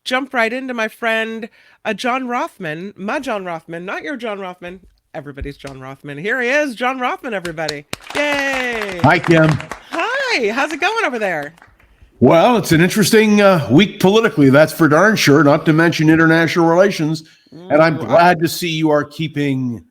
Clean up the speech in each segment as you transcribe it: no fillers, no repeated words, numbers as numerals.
jump right into my friend, John Rothmann, my John Rothmann, not your John Rothman. Everybody's John Rothmann. Here he is, John Rothmann, everybody. Yay. Hi, Kim. Hi, how's it going over there? Well, it's an interesting week politically, that's for darn sure, not to mention international relations. And I'm glad to see you are keeping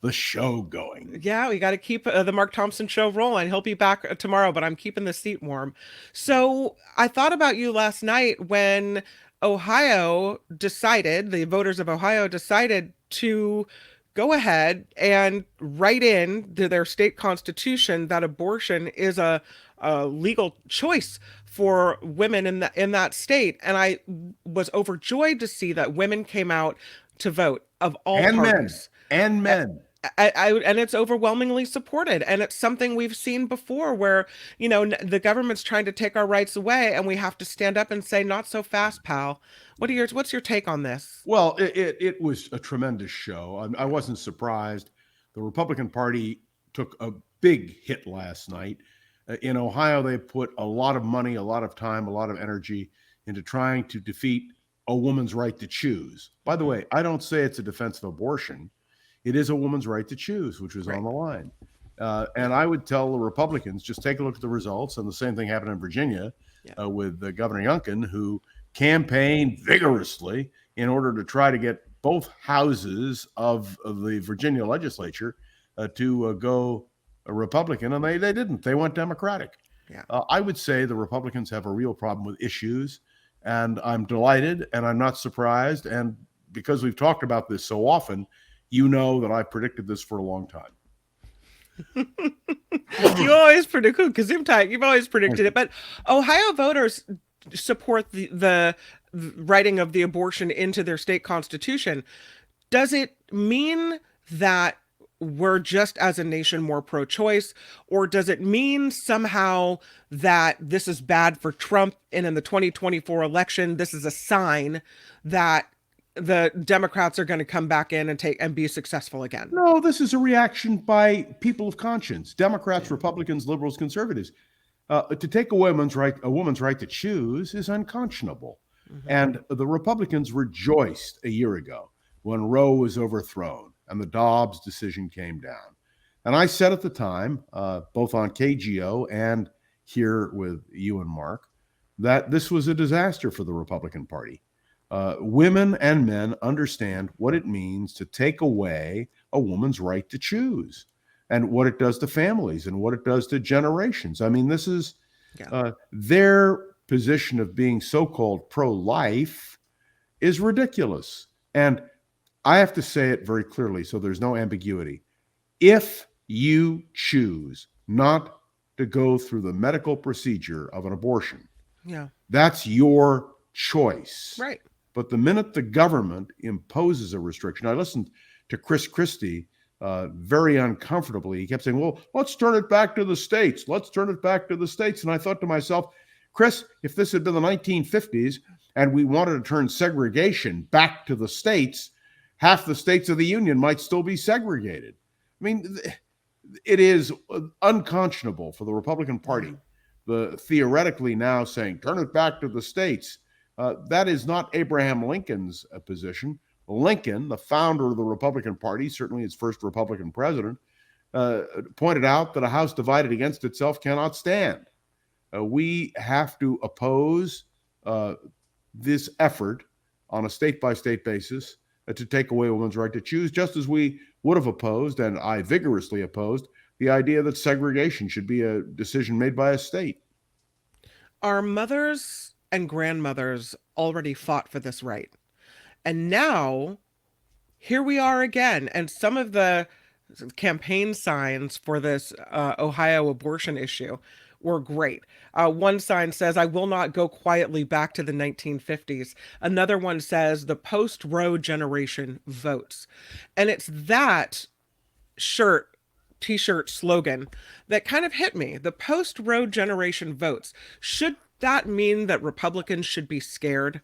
the show going. Yeah, we got to keep the Mark Thompson show rolling. He'll be back tomorrow, but I'm keeping the seat warm. So I thought about you last night when Ohio decided, the voters of Ohio decided to go ahead and write in to their state constitution that abortion is a legal choice for women in that state. And I was overjoyed to see that women came out to vote of all And parties. men. And it's overwhelmingly supported, and it's something we've seen before where the government's trying to take our rights away and we have to stand up and say, not so fast, pal. What's your take on this? Well, it was a tremendous show. I wasn't surprised. The Republican Party took a big hit last night. In Ohio, they put a lot of money, a lot of time, a lot of energy into trying to defeat a woman's right to choose. By the way, I don't say it's a defense of abortion. It is a woman's right to choose, which was on the line. And I would tell the Republicans, just take a look at the results. And the same thing happened in Virginia with Governor Youngkin, who campaigned vigorously in order to try to get both houses of the Virginia legislature to go Republican. And they didn't. They went Democratic. Yeah. I would say the Republicans have a real problem with issues. And I'm delighted and I'm not surprised. And because we've talked about this so often, you know that I predicted this for a long time. You always predict, you've always predicted it. But Ohio voters support the writing of the abortion into their state constitution. Does it mean that we're just as a nation more pro-choice, or does it mean somehow that this is bad for Trump, and in the 2024 election, this is a sign that the Democrats are going to come back in and be successful again? No, this is a reaction by people of conscience, Democrats, Republicans, liberals, conservatives. To take a woman's right to choose is unconscionable. Mm-hmm. And the Republicans rejoiced a year ago when Roe was overthrown and the Dobbs decision came down. And I said at the time, both on KGO and here with you and Mark, that this was a disaster for the Republican Party. Women and men understand what it means to take away a woman's right to choose and what it does to families and what it does to generations. I mean, this is their position of being so-called pro-life is ridiculous. And I have to say it very clearly so there's no ambiguity. If you choose not to go through the medical procedure of an abortion, that's your choice. Right. But the minute the government imposes a restriction, I listened to Chris Christie very uncomfortably. He kept saying, well, let's turn it back to the states. Let's turn it back to the states. And I thought to myself, Chris, if this had been the 1950s and we wanted to turn segregation back to the states, half the states of the union might still be segregated. I mean, it is unconscionable for the Republican Party, theoretically now saying, turn it back to the states. That is not Abraham Lincoln's position. Lincoln, the founder of the Republican Party, certainly its first Republican president, pointed out that a house divided against itself cannot stand. We have to oppose this effort on a state-by-state basis to take away a woman's right to choose, just as we would have opposed, and I vigorously opposed, the idea that segregation should be a decision made by a state. Our mothers and grandmothers already fought for this right. And now, here we are again. And some of the campaign signs for this Ohio abortion issue were great. One sign says, I will not go quietly back to the 1950s. Another one says, the post-Roe generation votes. And it's that t-shirt slogan that kind of hit me. The post-Roe generation votes. Should that mean that Republicans should be scared?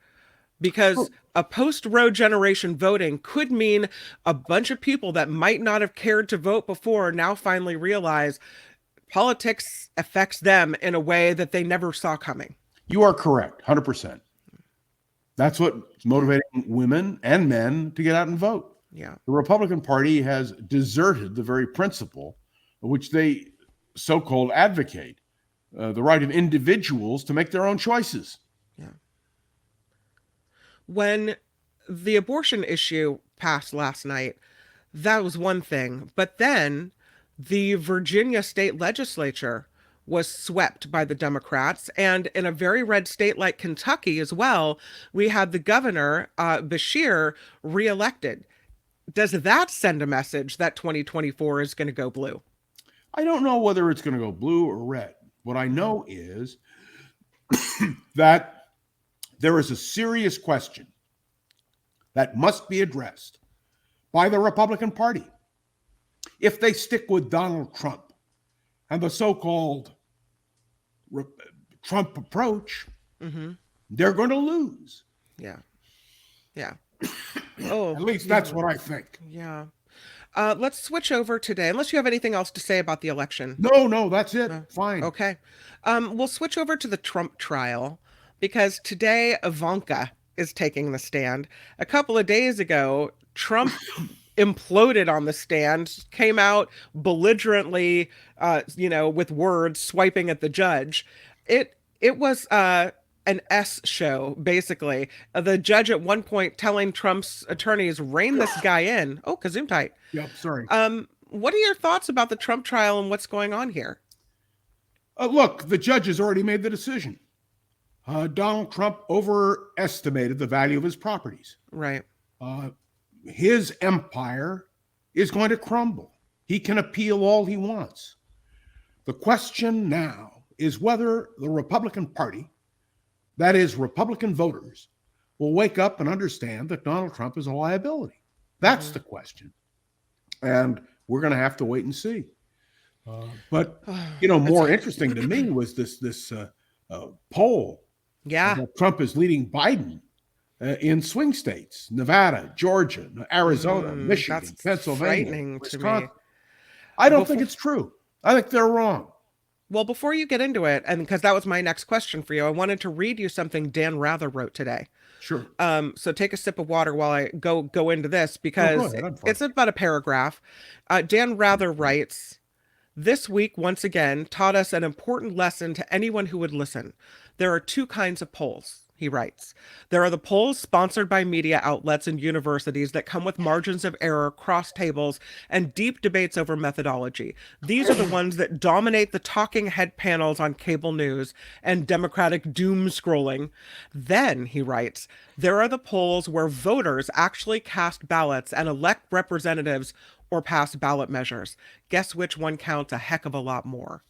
Because a post-Roe generation voting could mean a bunch of people that might not have cared to vote before now finally realize politics affects them in a way that they never saw coming. You are correct, 100%. That's what's motivating women and men to get out and vote. Yeah. The Republican Party has deserted the very principle which they so-called advocate, the right of individuals to make their own choices. Yeah. When the abortion issue passed last night, that was one thing. But then the Virginia state legislature was swept by the Democrats. And in a very red state like Kentucky as well, we had the governor, Beshear, reelected. Does that send a message that 2024 is going to go blue? I don't know whether it's going to go blue or red. What I know is that there is a serious question that must be addressed by the Republican Party. If they stick with Donald Trump and the so-called Trump approach, they're going to lose. Yeah. Yeah. Oh, at least that's what I think. Yeah. Let's switch over today, unless you have anything else to say about the election. No, that's it. Fine. Okay. We'll switch over to the Trump trial because today Ivanka is taking the stand. A couple of days ago, Trump imploded on the stand, came out belligerently, with words swiping at the judge. It was an S show, basically. The judge at one point telling Trump's attorneys, rein this guy in. Oh, Gesundheit. Yep, sorry. What are your thoughts about the Trump trial and what's going on here? Look, the judge has already made the decision. Donald Trump overestimated the value of his properties. Right. His empire is going to crumble. He can appeal all he wants. The question now is whether the Republican Party, that is, Republican voters, will wake up and understand that Donald Trump is a liability. That's the question. And we're going to have to wait and see. But, more interesting to me was this poll. Yeah. That Trump is leading Biden in swing states, Nevada, Georgia, Arizona, Michigan, that's Pennsylvania, frightening Wisconsin. to me. I don't think it's true. I think they're wrong. Well, before you get into it, and because that was my next question for you, I wanted to read you something Dan Rather wrote today. Sure. So take a sip of water while I go into this, because it's about a paragraph. Dan Rather writes, "This week, once again, taught us an important lesson to anyone who would listen. There are two kinds of polls." He writes, "There are the polls sponsored by media outlets and universities that come with margins of error, cross tables, and deep debates over methodology. These are the ones that dominate the talking head panels on cable news and Democratic doom scrolling. Then," he writes, "there are the polls where voters actually cast ballots and elect representatives or pass ballot measures. Guess which one counts a heck of a lot more."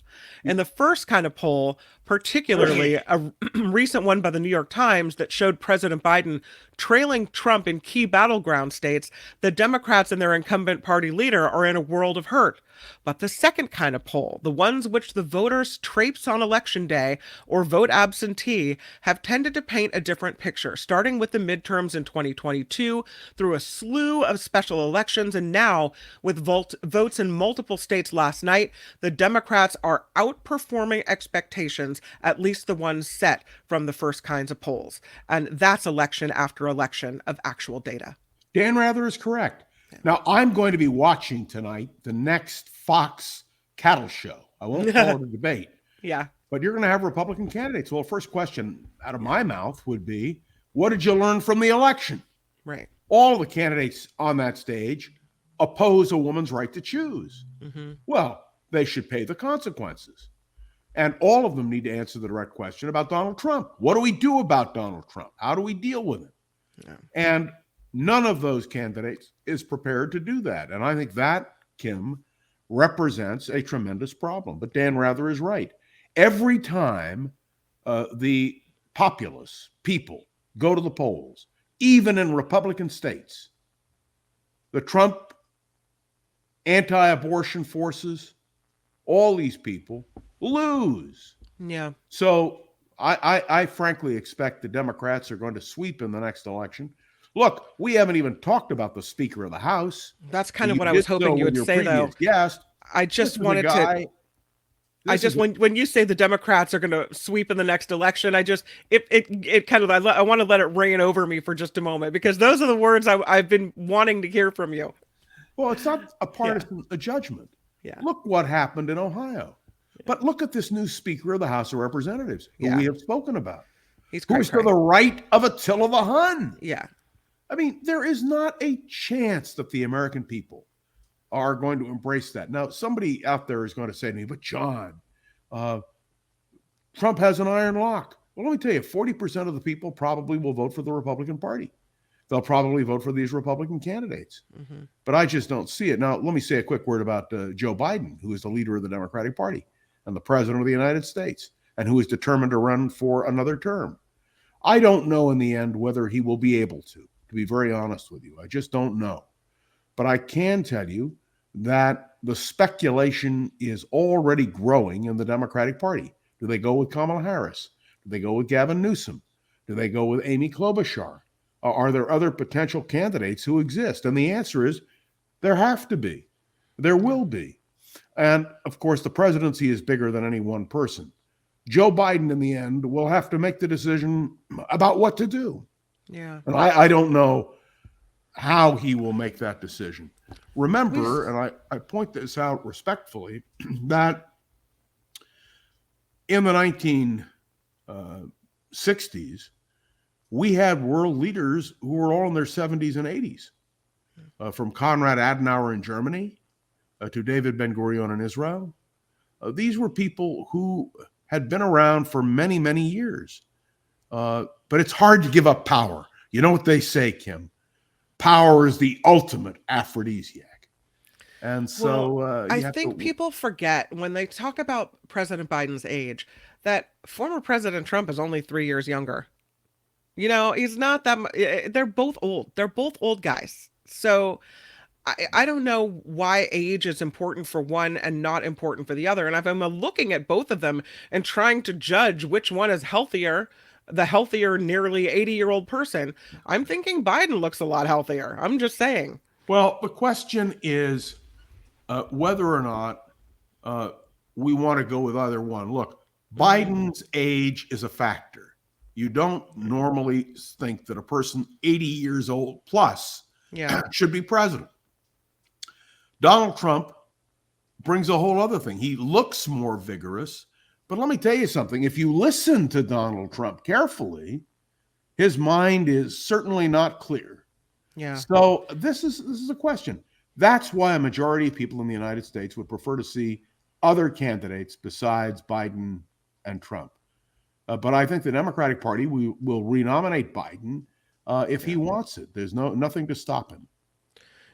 And the first kind of poll, particularly a recent one by the New York Times that showed President Biden trailing Trump in key battleground states, the Democrats and their incumbent party leader are in a world of hurt. But the second kind of poll, the ones which the voters traipse on election day or vote absentee, have tended to paint a different picture, starting with the midterms in 2022, through a slew of special elections, and now with votes in multiple states last night, the Democrats are outperforming expectations, at least the ones set from the first kinds of polls. And that's election after election of actual data. Dan Rather is correct. Now, I'm going to be watching tonight the next Fox cattle show. I won't call it a debate. Yeah. But you're going to have Republican candidates. Well, first question out of my mouth would be, what did you learn from the election? Right. All the candidates on that stage oppose a woman's right to choose. Well, they should pay the consequences. And all of them need to answer the direct question about Donald Trump. What do we do about Donald Trump? How do we deal with him? Yeah. And none of those candidates is prepared to do that. And I think that, Kim, represents a tremendous problem. But Dan Rather is right. Every time the populace, people, go to the polls, even in Republican states, the Trump anti-abortion forces, all these people lose. Yeah. So I frankly expect the Democrats are going to sweep in the next election. Look, we haven't even talked about the Speaker of the House. That's kind of what I was hoping you would say, though. Yes. I just wanted to. When you say the Democrats are going to sweep in the next election, it kind of I want to let it rain over me for just a moment, because those are the words I've been wanting to hear from you. Well, it's not a partisan judgment. Yeah. Look what happened in Ohio. Yeah. But look at this new Speaker of the House of Representatives, who we have spoken about. Who's to the right of Attila the Hun. Yeah. I mean, there is not a chance that the American people are going to embrace that. Now, somebody out there is going to say to me, but John, Trump has an iron lock. Well, let me tell you, 40% of the people probably will vote for the Republican Party. They'll probably vote for these Republican candidates. Mm-hmm. But I just don't see it. Now, let me say a quick word about Joe Biden, who is the leader of the Democratic Party and the president of the United States, and who is determined to run for another term. I don't know in the end whether he will be able to be very honest with you. I just don't know. But I can tell you that the speculation is already growing in the Democratic Party. Do they go with Kamala Harris? Do they go with Gavin Newsom? Do they go with Amy Klobuchar? Are there other potential candidates who exist? And the answer is there have to be. There will be. And of course, the presidency is bigger than any one person. Joe Biden, in the end, will have to make the decision about what to do. Yeah. And I don't know how he will make that decision. Remember, and I point this out respectfully, that in the 1960s, we had world leaders who were all in their 70s and 80s, from Konrad Adenauer in Germany to David Ben-Gurion in Israel. These were people who had been around for many, many years. But it's hard to give up power. You know what they say, Kim? Power is the ultimate aphrodisiac. And so I think people forget when they talk about President Biden's age that former President Trump is only 3 years younger. You know, he's not that much. They're both old. They're both old guys. So I don't know why age is important for one and not important for the other. And if I'm looking at both of them and trying to judge which one is healthier, the healthier nearly 80-year-old person, I'm thinking Biden looks a lot healthier. I'm just saying. Well, the question is whether or not we want to go with either one. Look, Biden's age is a factor. You don't normally think that a person 80 years old plus should be president. Donald Trump brings a whole other thing. He looks more vigorous. But let me tell you something. If you listen to Donald Trump carefully, his mind is certainly not clear. Yeah. So this is a question. That's why a majority of people in the United States would prefer to see other candidates besides Biden and Trump. But I think the Democratic Party will renominate Biden if he wants it. There's nothing to stop him.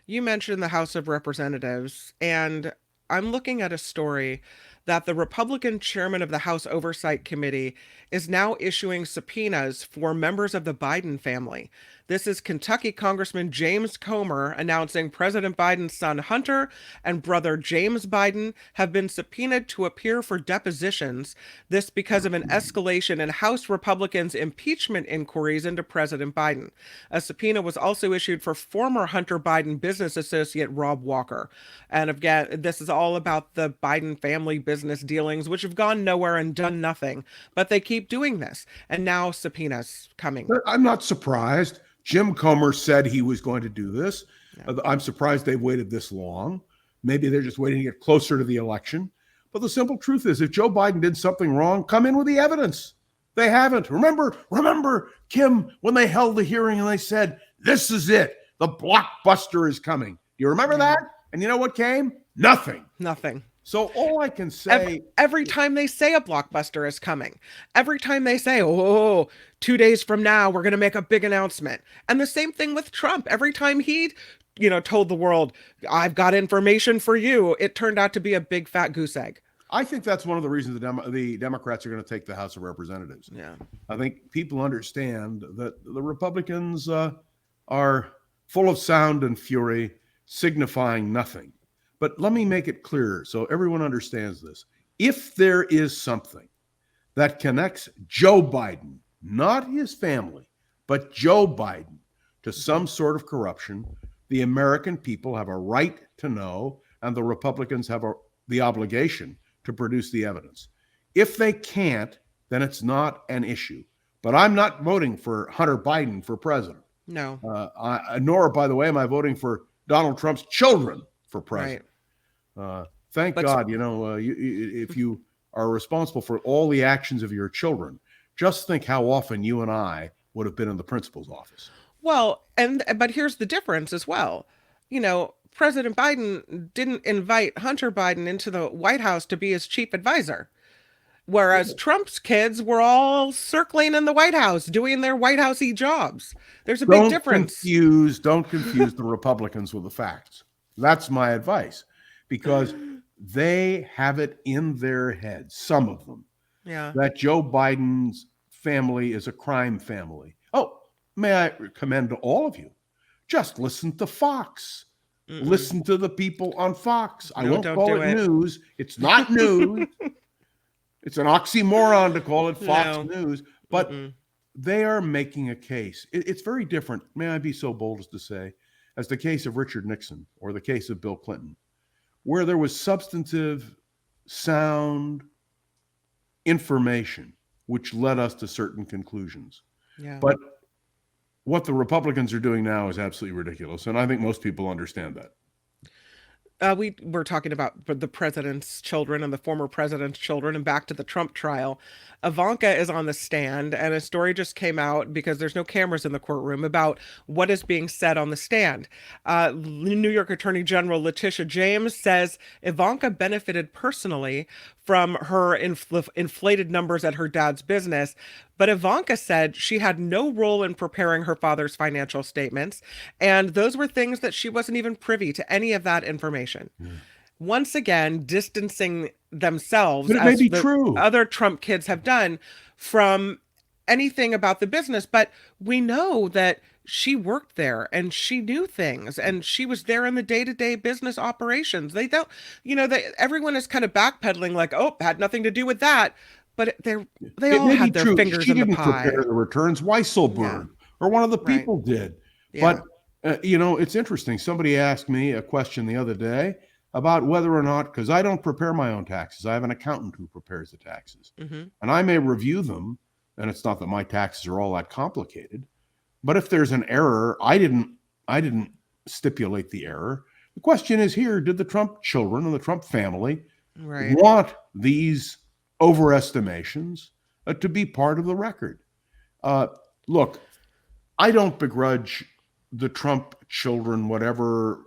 You mentioned the House of Representatives, and I'm looking at a story that the Republican chairman of the House Oversight Committee is now issuing subpoenas for members of the Biden family. This is Kentucky Congressman James Comer announcing President Biden's son Hunter and brother James Biden have been subpoenaed to appear for depositions. This because of an escalation in House Republicans' impeachment inquiries into President Biden. A subpoena was also issued for former Hunter Biden business associate Rob Walker. And again, this is all about the Biden family business dealings, which have gone nowhere and done nothing. But they keep doing this. And now subpoenas coming. I'm not surprised. Jim Comer said he was going to do this. Yeah. I'm surprised they've waited this long. Maybe they're just waiting to get closer to the election. But the simple truth is, if Joe Biden did something wrong, come in with the evidence. They haven't. Remember, Kim, when they held the hearing and they said, this is it. The blockbuster is coming. Do you remember that? And you know what came? Nothing. So all I can say... Every time they say a blockbuster is coming, every time they say, 2 days from now, we're going to make a big announcement. And the same thing with Trump. Every time he, told the world, I've got information for you, it turned out to be a big fat goose egg. I think that's one of the reasons the Democrats are going to take the House of Representatives. Yeah. I think people understand that the Republicans are full of sound and fury, signifying nothing. But let me make it clear so everyone understands this. If there is something that connects Joe Biden, not his family, but Joe Biden, to some sort of corruption, the American people have a right to know, and the Republicans have the obligation to produce the evidence. If they can't, then it's not an issue. But I'm not voting for Hunter Biden for president. No. Nor, by the way, am I voting for Donald Trump's children for president. Right. Thank God, if you are responsible for all the actions of your children, just think how often you and I would have been in the principal's office. Well, but here's the difference as well. President Biden didn't invite Hunter Biden into the White House to be his chief advisor, whereas Trump's kids were all circling in the White House doing their White Housey jobs. There's a big difference. Don't confuse the Republicans with the facts. That's my advice, because they have it in their heads, some of them, that Joe Biden's family is a crime family. Oh, may I commend to all of you, just listen to Fox. Listen to the people on Fox. I won't call it news. It's not news. It's an oxymoron to call it Fox News, but they are making a case. It's very different, may I be so bold as to say, as the case of Richard Nixon or the case of Bill Clinton, where there was substantive, sound information which led us to certain conclusions. But what the Republicans are doing now is absolutely ridiculous, and I think most people understand that. We were talking about the president's children and the former president's children, and back to the Trump trial. Ivanka is on the stand, and a story just came out, because there's no cameras in the courtroom, about what is being said on the stand. New York Attorney General Letitia James says Ivanka benefited personally from her inflated numbers at her dad's business, but Ivanka said she had no role in preparing her father's financial statements, and those were things that she wasn't even privy to any of that information. Once again, distancing themselves, as the other Trump kids have done, from anything about the business. But we know that she worked there and she knew things, and she was there in the day-to-day business operations. They don't, everyone is kind of backpedaling like, oh, had nothing to do with that. But they all had their fingers in the pie. She didn't prepare the returns. Weisselberg or one of the people did. But, it's interesting. Somebody asked me a question the other day about whether or not, because I don't prepare my own taxes. I have an accountant who prepares the taxes. And I may review them, and it's not that my taxes are all that complicated. But if there's an error, I didn't stipulate the error. The question is here, did the Trump children and the Trump family want these overestimations to be part of the record? Look, I don't begrudge the Trump children whatever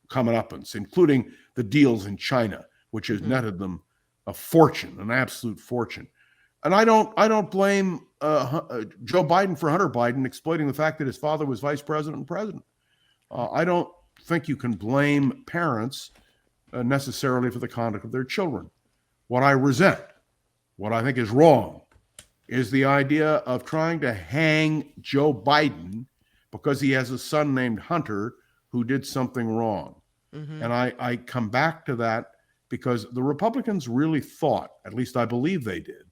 comeuppance, including the deals in China, which has netted them a fortune, an absolute fortune. And I don't blame Joe Biden for Hunter Biden exploiting the fact that his father was vice president and president. I don't think you can blame parents necessarily for the conduct of their children. What I resent, what I think is wrong, is the idea of trying to hang Joe Biden because he has a son named Hunter who did something wrong. And I come back to that because the Republicans really thought, at least I believe they did,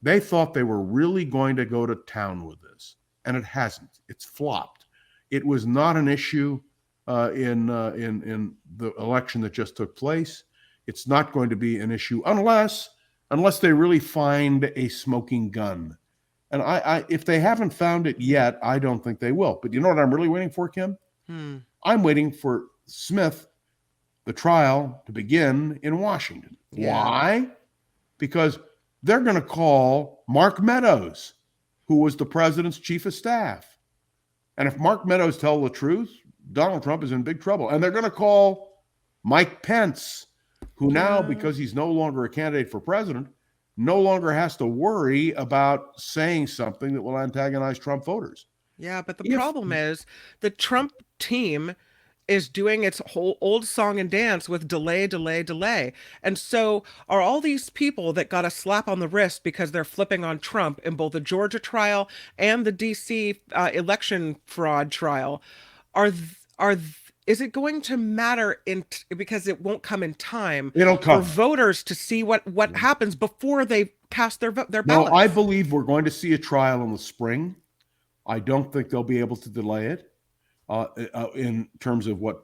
they thought they were really going to go to town with this, and it hasn't. It's flopped. It was not an issue in the election that just took place. It's not going to be an issue unless they really find a smoking gun. And if they haven't found it yet, I don't think they will. But you know what I'm really waiting for, Kim? I'm waiting for Smith, the trial, to begin in Washington. Why? Because they're going to call Mark Meadows, who was the president's chief of staff. And if Mark Meadows tells the truth, Donald Trump is in big trouble. And they're going to call Mike Pence, who now, because he's no longer a candidate for president, no longer has to worry about saying something that will antagonize Trump voters. Yeah, but the problem is the Trump team is doing its whole old song and dance with delay, delay, delay. And so are all these people that got a slap on the wrist because they're flipping on Trump in both the Georgia trial and the DC election fraud trial. Is it going to matter because it won't come in time for voters to see what happens before they cast their ballots? No, I believe we're going to see a trial in the spring. I don't think they'll be able to delay it. In terms of what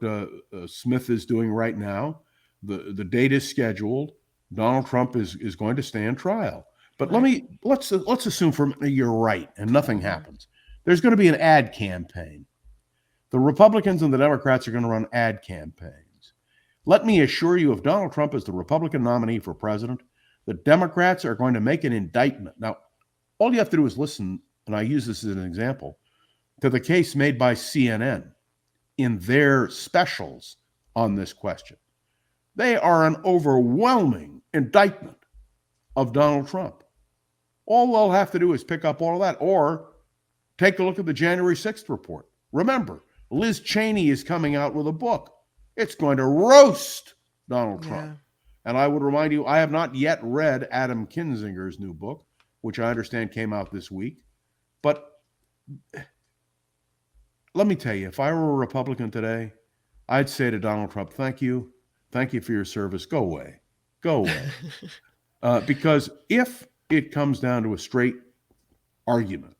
Smith is doing right now, the date is scheduled. Donald Trump is going to stand trial. But Right. let's assume for a minute you're right and nothing Mhm. happens. There's going to be an ad campaign. The Republicans and the Democrats are going to run ad campaigns. Let me assure you, if Donald Trump is the Republican nominee for president, the Democrats are going to make an indictment. Now, all you have to do is listen, and I use this as an example, to the case made by CNN in their specials on this question. They are an overwhelming indictment of Donald Trump. All they'll have to do is pick up all of that or take a look at the January 6th report. Remember, Liz Cheney is coming out with a book. It's going to roast Donald Trump. Yeah. And I would remind you, I have not yet read Adam Kinzinger's new book, which I understand came out this week. But let me tell you, if I were a Republican today, I'd say to Donald Trump, thank you. Thank you for your service. Go away. Go away. Because if it comes down to a straight argument,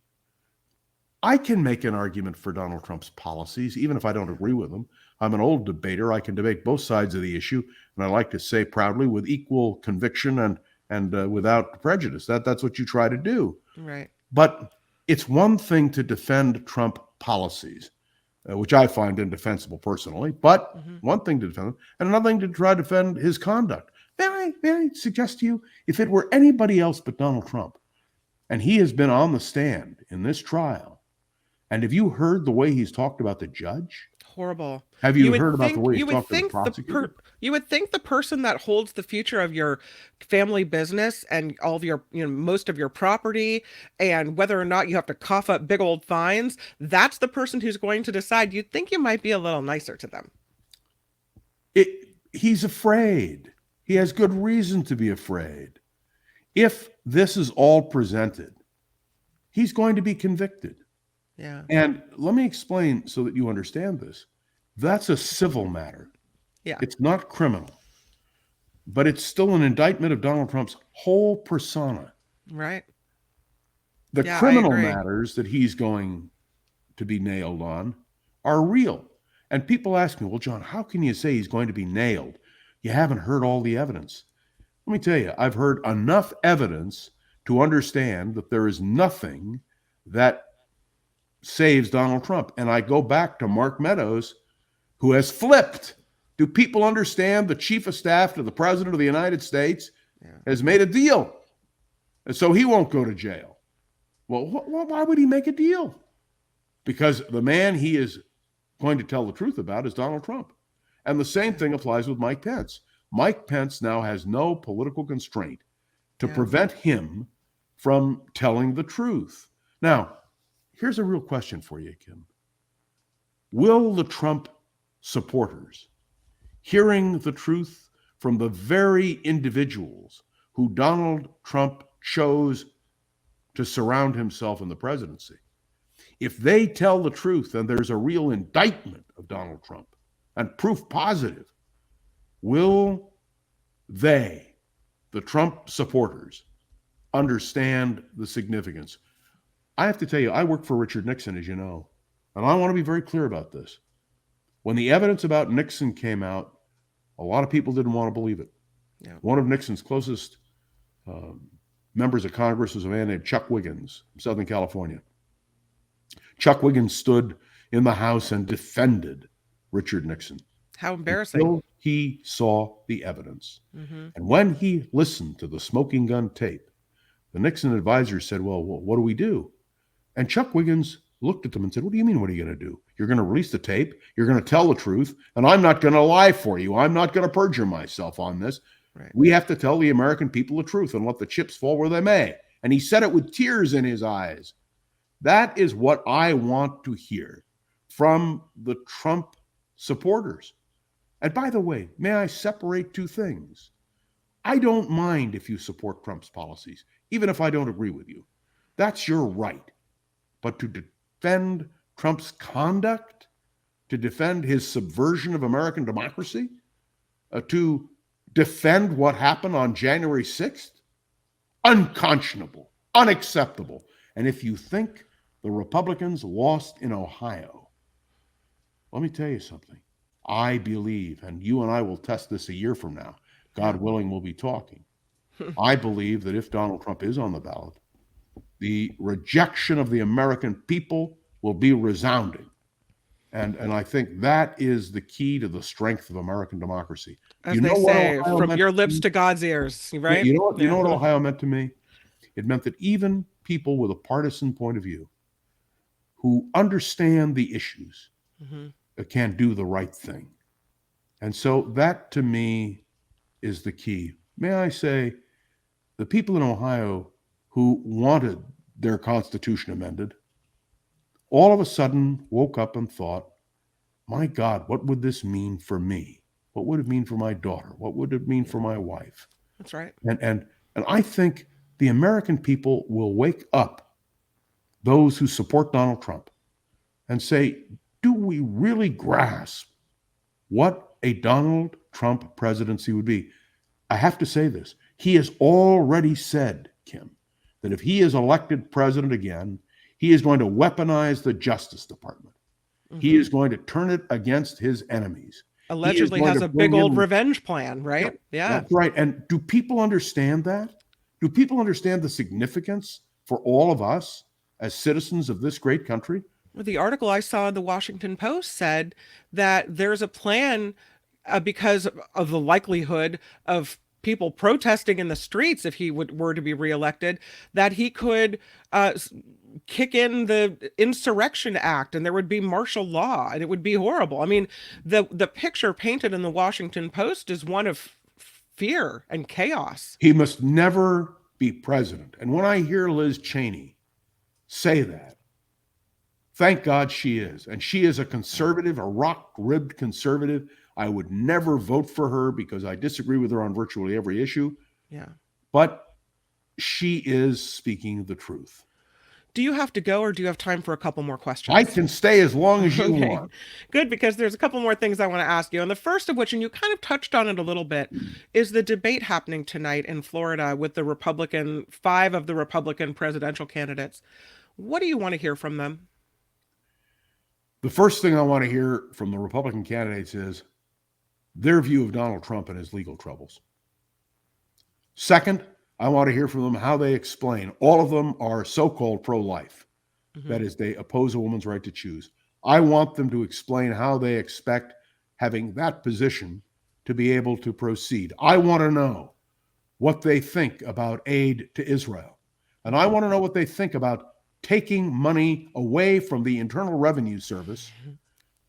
I can make an argument for Donald Trump's policies, even if I don't agree with them. I'm an old debater. I can debate both sides of the issue, and I like to say proudly with equal conviction and without prejudice. That's what you try to do. Right. But it's one thing to defend Trump policies, which I find indefensible personally, but one thing to defend them, and another thing to try to defend his conduct. May I suggest to you, if it were anybody else but Donald Trump, and he has been on the stand in this trial, and have you heard the way he's talked about the judge? Horrible. Have you heard about the way he's you would talked to the think prosecutor? you would think the person that holds the future of your family business and all of your, most of your property and whether or not you have to cough up big old fines, that's the person who's going to decide. You'd think you might be a little nicer to them. He's afraid. He has good reason to be afraid. If this is all presented, he's going to be convicted. Yeah. And let me explain so that you understand this. That's a civil matter. Yeah. It's not criminal, but it's still an indictment of Donald Trump's whole persona. Right. The Yeah, I criminal agree. matters that he's going to be nailed on are real. And people ask me, well, John, how can you say he's going to be nailed? You haven't heard all the evidence. Let me tell you, I've heard enough evidence to understand that there is nothing that saves Donald Trump. And I go back to Mark Meadows, who has flipped. Do people understand the chief of staff to the president of the United States has made a deal? And so he won't go to jail. Well, why would he make a deal? Because the man he is going to tell the truth about is Donald Trump. And the same thing applies with Mike Pence. Mike Pence now has no political constraint to prevent him from telling the truth. Now, here's a real question for you, Kim. Will the Trump supporters, hearing the truth from the very individuals who Donald Trump chose to surround himself in the presidency, if they tell the truth and there's a real indictment of Donald Trump and proof positive, will they, the Trump supporters, understand the significance? I have to tell you, I worked for Richard Nixon, as you know, and I want to be very clear about this. When the evidence about Nixon came out, a lot of people didn't want to believe it. Yeah. One of Nixon's closest members of Congress was a man named Chuck Wiggins from Southern California. Chuck Wiggins stood in the House and defended Richard Nixon. How embarrassing. Until he saw the evidence. And when he listened to the smoking gun tape, the Nixon advisors said, well, what do we do? And Chuck Wiggins looked at them and said, what do you mean, what are you going to do? You're going to release the tape, you're going to tell the truth, and I'm not going to lie for you. I'm not going to perjure myself on this. Right. We have to tell the American people the truth and let the chips fall where they may. And he said it with tears in his eyes. That is what I want to hear from the Trump supporters. And by the way, may I separate two things? I don't mind if you support Trump's policies, even if I don't agree with you. That's your right. But to defend Trump's conduct, to defend his subversion of American democracy, to defend what happened on January 6th, unconscionable, unacceptable. And if you think the Republicans lost in Ohio, let me tell you something. I believe, and you and I will test this a year from now, God willing, we'll be talking. I believe that if Donald Trump is on the ballot, the rejection of the American people will be resounding. And I think that is the key to the strength of American democracy. As You they know what say, Ohio from meant your to lips me? to God's ears, Yeah, right? you know what Ohio meant to me? It meant that even people with a partisan point of view who understand the issues can do the right thing. And so that to me is the key. May I say, the people in Ohio who wanted their Constitution amended all of a sudden woke up and thought, my God, what would this mean for me? What would it mean for my daughter? What would it mean for my wife? That's right. And I think the American people will wake up, those who support Donald Trump, and say, do we really grasp what a Donald Trump presidency would be? I have to say this. He has already said, Kim, that if he is elected president again, he is going to weaponize the Justice Department. He is going to turn it against his enemies. Allegedly has a big old revenge plan, right? Yeah. That's right. And do people understand that? Do people understand the significance for all of us as citizens of this great country? Well, the article I saw in the Washington Post said that there's a plan because of the likelihood of people protesting in the streets if he were to be reelected, that he could kick in the Insurrection Act and there would be martial law and it would be horrible. I mean, the picture painted in the Washington Post is one of fear and chaos. He must never be president. And when I hear Liz Cheney say that, thank God she is. And she is a conservative, a rock-ribbed conservative. I would never vote for her because I disagree with her on virtually every issue. Yeah. But she is speaking the truth. Do you have to go or do you have time for a couple more questions? I can stay as long as you want. Good, because there's a couple more things I want to ask you. And the first of which, and you kind of touched on it a little bit, is the debate happening tonight in Florida with the five of the Republican presidential candidates. What do you want to hear from them? The first thing I want to hear from the Republican candidates is their view of Donald Trump and his legal troubles. Second, I want to hear from them how they explain. All of them are so-called pro-life. That is, they oppose a woman's right to choose. I want them to explain how they expect having that position to be able to proceed. I want to know what they think about aid to Israel. And I want to know what they think about taking money away from the Internal Revenue Service,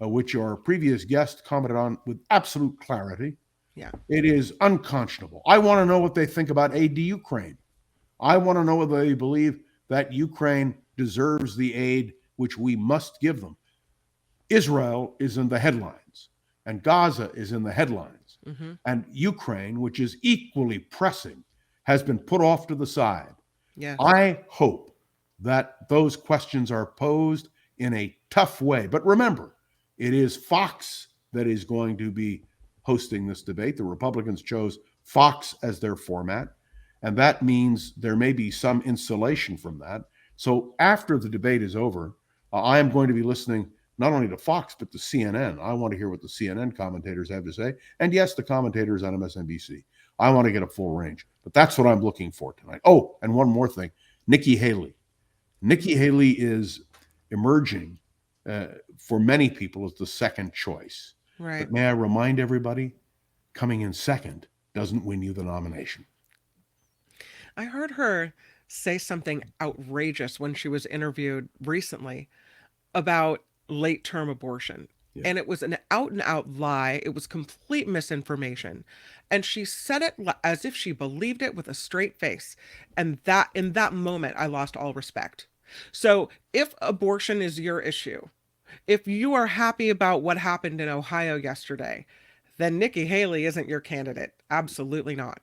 which our previous guest commented on with absolute clarity. Yeah. It is unconscionable. I want to know what they think about aid to Ukraine. I want to know whether they believe that Ukraine deserves the aid which we must give them. Israel is in the headlines, and Gaza is in the headlines. And Ukraine, which is equally pressing, has been put off to the side. Yes. I hope that those questions are posed in a tough way. But remember, it is Fox that is going to be hosting this debate. The Republicans chose Fox as their format, and that means there may be some insulation from that. So after the debate is over, I am going to be listening not only to Fox, but to CNN. I want to hear what the CNN commentators have to say. And yes, the commentators on MSNBC. I want to get a full range, but that's what I'm looking for tonight. Oh, and one more thing, Nikki Haley. Nikki Haley is emerging for many people as the second choice. Right. But may I remind everybody, coming in second doesn't win you the nomination. I heard her say something outrageous when she was interviewed recently about late-term abortion. Yeah. And it was an out-and-out lie. It was complete misinformation. And she said it as if she believed it with a straight face. And that in that moment, I lost all respect. So if abortion is your issue, if you are happy about what happened in Ohio yesterday, then Nikki Haley isn't your candidate. Absolutely not.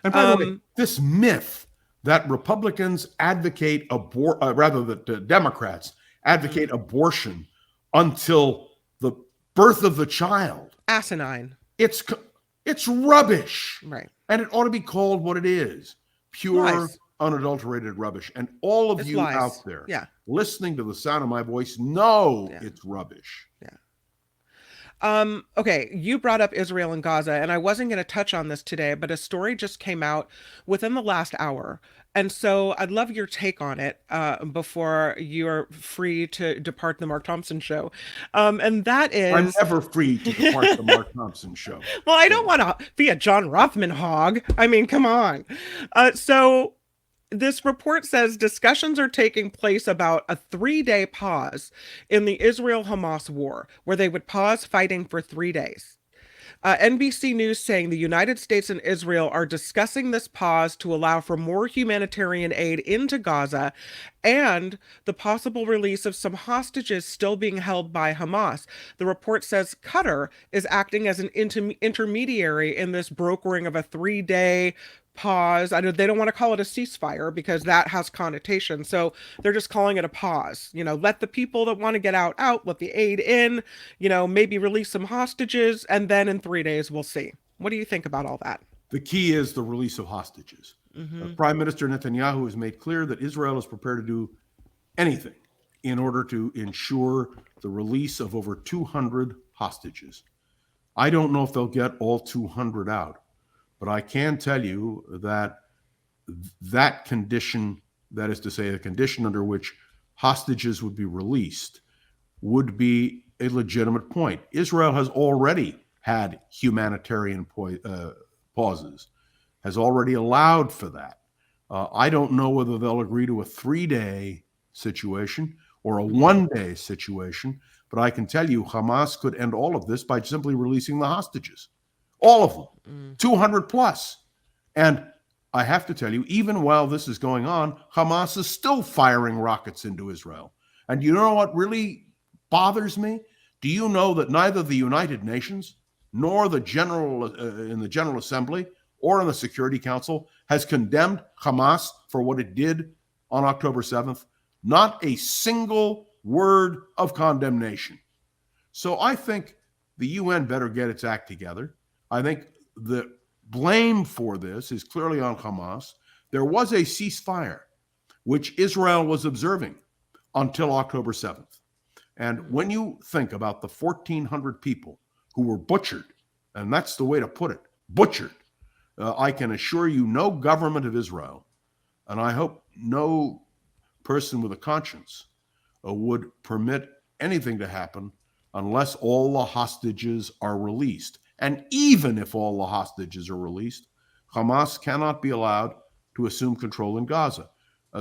And by the way, this myth that Republicans advocate that Democrats advocate abortion until the birth of the child. Asinine. It's rubbish. Right. And it ought to be called what it is. Pure, lies. Unadulterated rubbish. And all of you lies. Out there listening to the sound of my voice know it's rubbish. Yeah. Okay, you brought up Israel and Gaza, and I wasn't going to touch on this today, but a story just came out within the last hour. And so I'd love your take on it before you're free to depart the Mark Thompson show. And that I'm is, never free to depart the Mark Thompson show. well, I don't want to be a John Rothmann hog. I mean, come on. So this report says discussions are taking place about a 3-day pause in the Israel Hamas war, where they would pause fighting for 3 days. NBC News saying the United States and Israel are discussing this pause to allow for more humanitarian aid into Gaza and the possible release of some hostages still being held by Hamas. The report says Qatar is acting as an intermediary in this brokering of a 3-day pause. I know they don't want to call it a ceasefire because that has connotation. So they're just calling it a pause. Let the people that want to get out, let the aid in, maybe release some hostages, and then in 3 days we'll see. What do you think about all that? The key is the release of hostages. Prime Minister Netanyahu has made clear that Israel is prepared to do anything in order to ensure the release of over 200 hostages. I don't know if they'll get all 200 out, but I can tell you that that condition, that is to say, the condition under which hostages would be released, would be a legitimate point. Israel has already had humanitarian pauses, has already allowed for that. I don't know whether they'll agree to a 3-day situation or a 1-day situation, but I can tell you Hamas could end all of this by simply releasing the hostages. All of them, 200 plus. And I have to tell you, even while this is going on, Hamas is still firing rockets into Israel. And you know what really bothers me? Do you know that neither the United Nations nor the in the General Assembly or in the Security Council has condemned Hamas for what it did on October 7th? Not a single word of condemnation. So I think the UN better get its act together. I think the blame for this is clearly on Hamas. There was a ceasefire, which Israel was observing until October 7th. And when you think about the 1,400 people who were butchered, and that's the way to put it, butchered, I can assure you no government of Israel, and I hope no person with a conscience would permit anything to happen unless all the hostages are released. And even if all the hostages are released, Hamas cannot be allowed to assume control in Gaza.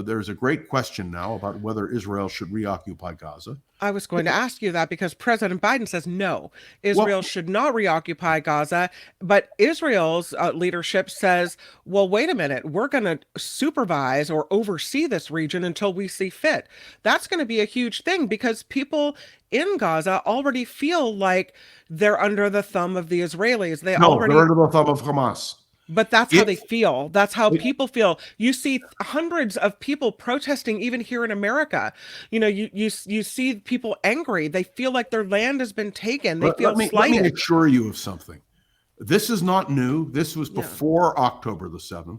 There's a great question now about whether Israel should reoccupy Gaza. I was going to ask you that because President Biden says no, Israel should not reoccupy Gaza. But Israel's leadership says, well, wait a minute, we're going to supervise or oversee this region until we see fit. That's going to be a huge thing because people in Gaza already feel like they're under the thumb of the Israelis. They're under the thumb of Hamas. But that's how they feel. That's how people feel. You see hundreds of people protesting, even here in America. You see people angry. They feel like their land has been taken. They feel slighted. Let me assure you of something. This is not new. This was before October the 7th.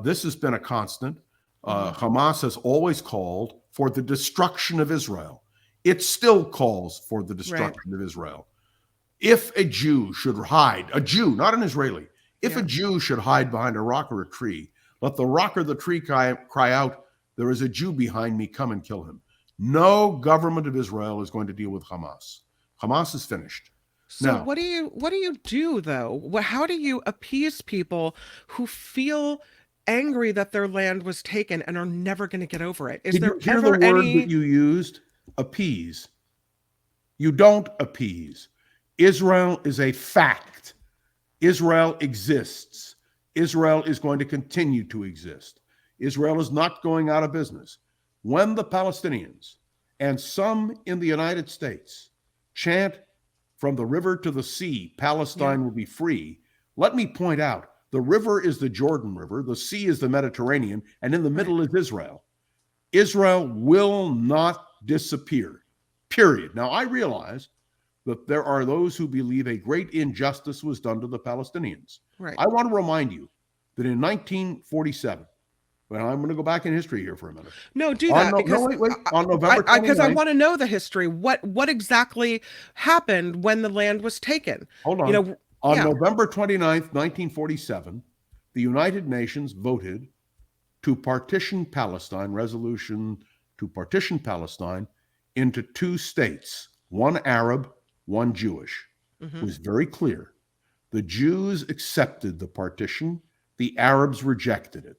This has been a constant. Hamas has always called for the destruction of Israel. It still calls for the destruction of Israel. If a Jew should hide, a Jew, not an Israeli, if a Jew should hide behind a rock or a tree, let the rock or the tree cry out, there is a Jew behind me, come and kill him. No government of Israel is going to deal with Hamas. Hamas is finished. So now, what do you do though? How do you appease people who feel angry that their land was taken and are never going to get over it? Is there ever the word that you used? Appease. You don't appease. Israel is a fact. Israel exists. Israel is going to continue to exist. Israel is not going out of business. When the Palestinians and some in the United States chant from the river to the sea, Palestine will be free, let me point out, the river is the Jordan River, the sea is the Mediterranean, and in the middle is Israel. Israel will not disappear, period. Now, I realize that there are those who believe a great injustice was done to the Palestinians. Right. I want to remind you that in 1947, Well, I'm going to go back in history here for a minute. No, do On that no, because wait. On November because I 29th, want to know the history. What exactly happened when the land was taken? hold You on. know, On yeah. November 29th, 1947, the United Nations voted to partition Palestine, resolution to partition Palestine into two states, one Arab, one Jewish. It was very clear. The Jews accepted the partition, the Arabs rejected it.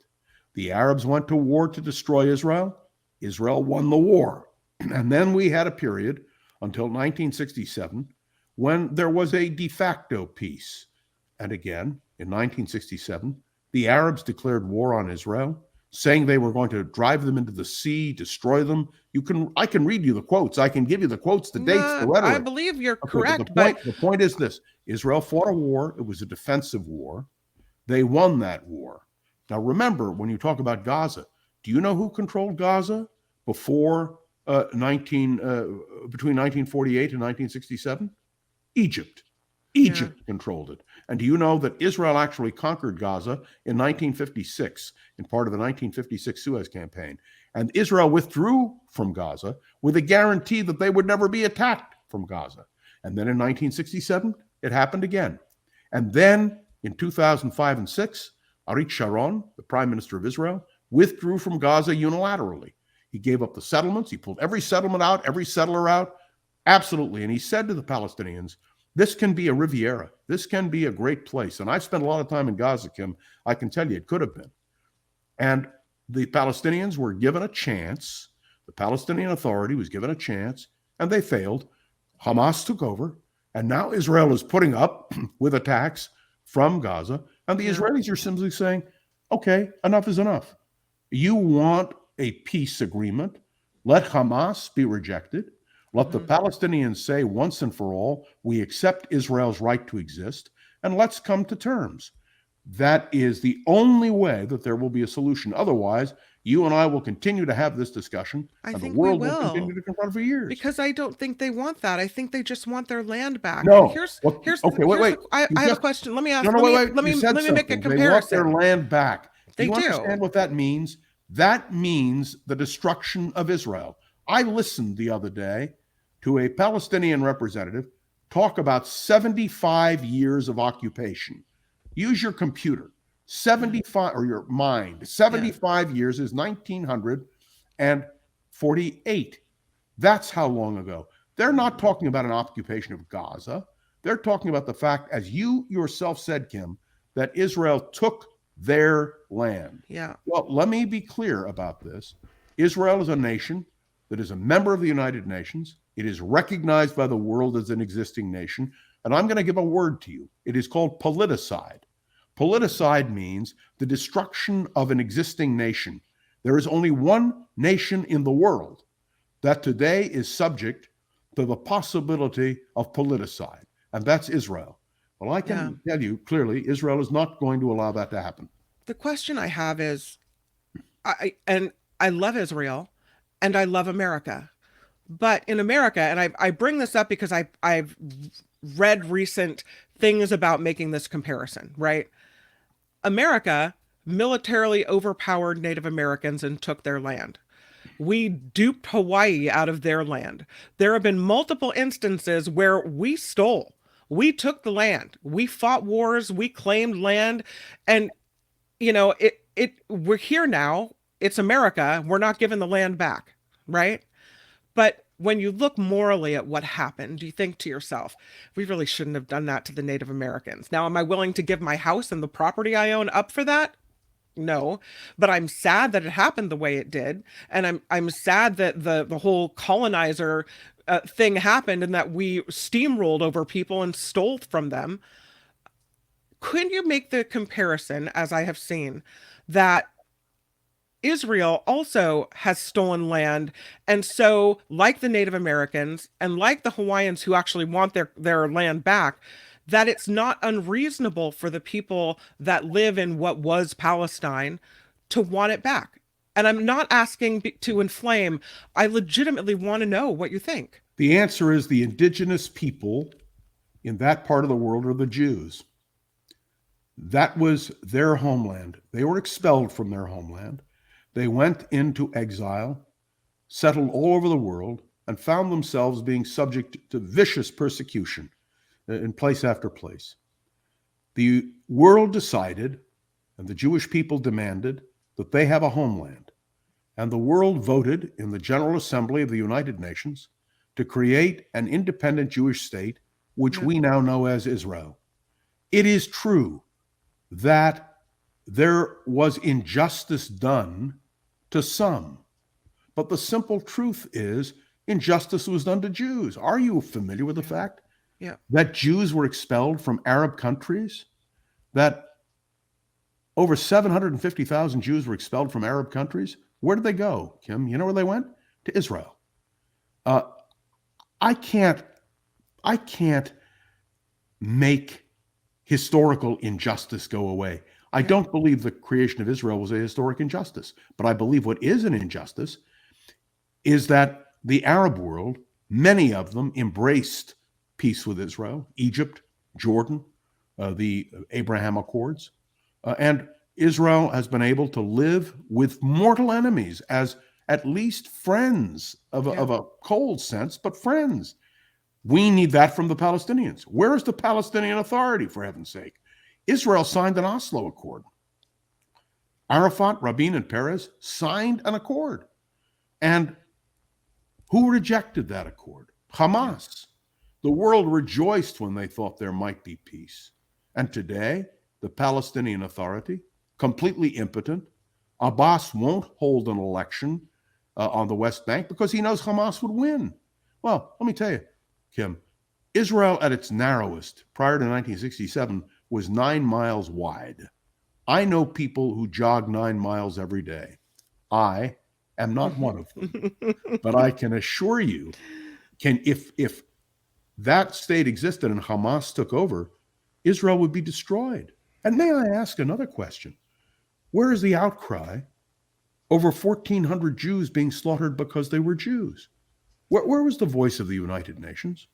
The Arabs went to war to destroy Israel. Israel won the war. And then we had a period until 1967 when there was a de facto peace. And again, in 1967, the Arabs declared war on Israel, saying they were going to drive them into the sea, destroy them. I can read you the quotes. I can give you the quotes, the dates, the rhetoric. I believe you're Okay, correct, the point is this: Israel fought a war. It was a defensive war. They won that war. Now, remember, when you talk about Gaza, do you know who controlled Gaza before between 1948 and 1967? Egypt. Egypt controlled it. And do you know that Israel actually conquered Gaza in 1956 in part of the 1956 Suez Campaign? And Israel withdrew from Gaza with a guarantee that they would never be attacked from Gaza. And then in 1967, it happened again. And then in 2005 and 6, Arik Sharon, the prime minister of Israel, withdrew from Gaza unilaterally. He gave up the settlements. He pulled every settlement out, every settler out. Absolutely. And he said to the Palestinians, this can be a Riviera. This can be a great place. And I've spent a lot of time in Gaza, Kim. I can tell you it could have been. And the Palestinians were given a chance. The Palestinian Authority was given a chance, and they failed. Hamas took over, and now Israel is putting up with attacks from Gaza. And the Israelis are simply saying, okay, enough is enough. You want a peace agreement. Let Hamas be rejected. Let the Palestinians say once and for all, we accept Israel's right to exist, and let's come to terms. That is the only way that there will be a solution. Otherwise, you and I will continue to have this discussion, and the world will continue to confront for years. Because I don't think they want that. I think they just want their land back. No. Wait. I have a question. Let me ask. Let me make a comparison. They want their land back. They do. You understand what that means? That means the destruction of Israel. I listened the other day to a Palestinian representative talk about 75 years of occupation. Use your computer. 75, or your mind. 75 years is 1948. That's how long ago. They're not talking about an occupation of Gaza. They're talking about the fact, as you yourself said, Kim, that Israel took their land. Yeah. Well, let me be clear about this. Israel is a nation that is a member of the United Nations. It is recognized by the world as an existing nation. And I'm going to give a word to you. It is called politicide. Politicide means the destruction of an existing nation. There is only one nation in the world that today is subject to the possibility of politicide, and that's Israel. Well, I can tell you clearly, Israel is not going to allow that to happen. The question I have is, I love Israel, and I love America. But in America, and I bring this up because I've read recent things about making this comparison, right? America militarily overpowered Native Americans and took their land. We duped Hawaii out of their land. There have been multiple instances where we stole. We took the land. We fought wars. We claimed land. And, we're here now. It's America. We're not giving the land back, right? But when you look morally at what happened, you think to yourself, we really shouldn't have done that to the Native Americans. Now, am I willing to give my house and the property I own up for that? No, but I'm sad that it happened the way it did. And I'm sad that the whole colonizer thing happened and that we steamrolled over people and stole from them. Could you make the comparison, as I have seen, that Israel also has stolen land, and so, like the Native Americans and like the Hawaiians who actually want their land back, that it's not unreasonable for the people that live in what was Palestine to want it back? And I'm not asking to inflame. I legitimately want to know what you think. The answer is the indigenous people in that part of the world are the Jews. That was their homeland. They were expelled from their homeland. They went into exile, settled all over the world, and found themselves being subject to vicious persecution in place after place. The world decided, and the Jewish people demanded, that they have a homeland. And the world voted in the General Assembly of the United Nations to create an independent Jewish state, which we now know as Israel. It is true that there was injustice done to some, but the simple truth is injustice was done to Jews. Are you familiar with the fact that Jews were expelled from Arab countries? That over 750,000 Jews were expelled from Arab countries? Where did they go, Kim? You know where they went? To Israel. I can't make historical injustice go away. I don't believe the creation of Israel was a historic injustice, but I believe what is an injustice is that the Arab world, many of them embraced peace with Israel, Egypt, Jordan, the Abraham Accords, and Israel has been able to live with mortal enemies as at least friends of a cold sense, but friends. We need that from the Palestinians. Where is the Palestinian Authority, for heaven's sake? Israel signed an Oslo Accord. Arafat, Rabin, and Peres signed an accord. And who rejected that accord? Hamas. The world rejoiced when they thought there might be peace. And today, the Palestinian Authority, completely impotent. Abbas won't hold an election on the West Bank because he knows Hamas would win. Well, let me tell you, Kim, Israel at its narrowest prior to 1967 was 9 miles wide. I know people who jog 9 miles every day. I am not one of them. But I can assure you, if that state existed and Hamas took over, Israel would be destroyed. And may I ask another question? Where is the outcry over 1,400 Jews being slaughtered because they were Jews? Where was the voice of the United Nations?